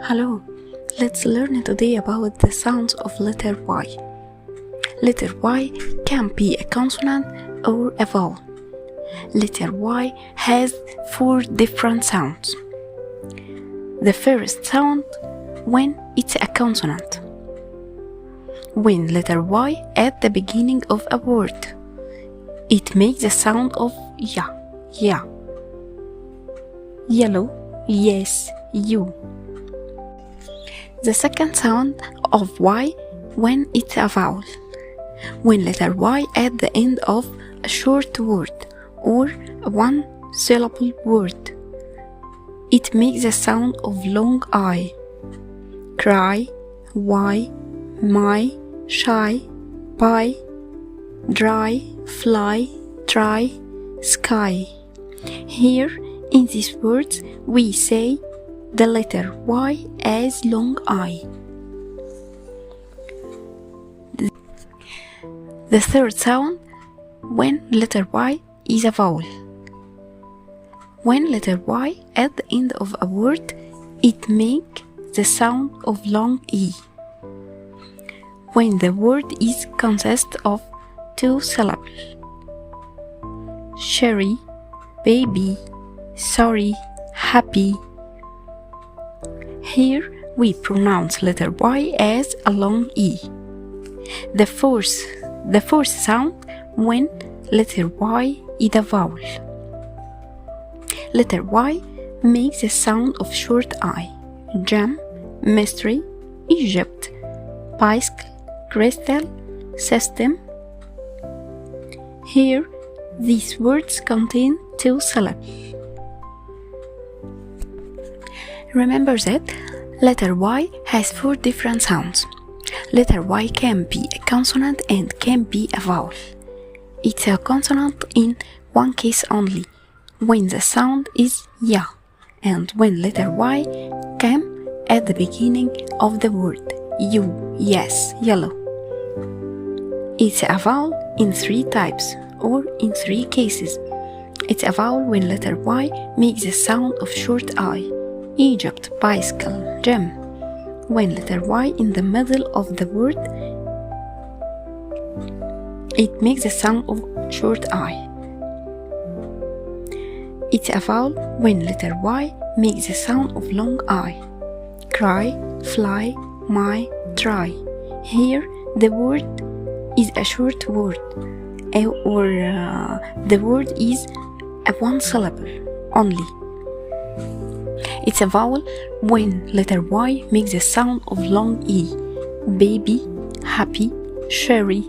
Hello, let's learn today about the sounds of letter Y. Letter Y can be a consonant or a vowel. Letter Y has 4 different sounds. The first sound when it's a consonant. When letter Y at the beginning of a word, it makes the sound of ya, ya. Yellow, yes, you. The second sound of Y when it's a vowel. When letter Y at the end of a short word or a one-syllable word, it makes the sound of long I. Cry, why, my, shy, pie, dry, fly, try, sky. Here in these words we say the letter Y as long I. The third sound when letter Y is a vowel. When letter Y at the end of a word, it makes the sound of long E. When the word is consists of 2 syllables. Cherry, baby, sorry, happy. Here we pronounce letter Y as a long E. The fourth sound when letter Y is a vowel. Letter Y makes the sound of short I. Jam, mystery, Egypt, bicycle, crystal, system. Here these words contain 2 syllables. Remember that letter Y has 4 different sounds. Letter Y can be a consonant and can be a vowel. It's a consonant in one case only, when the sound is ya, and when letter Y comes at the beginning of the word you, yes, yellow. It's a vowel in 3 types, or in 3 cases. It's a vowel when letter Y makes the sound of short I. Egypt, bicycle, gym. When letter Y in the middle of the word, it makes the sound of short I. It's a vowel when letter Y makes the sound of long I. Cry, fly, my, try. Here the word is a short word, or the word is a one syllable only. It's a vowel when letter Y makes the sound of long E. Baby, happy, cherry,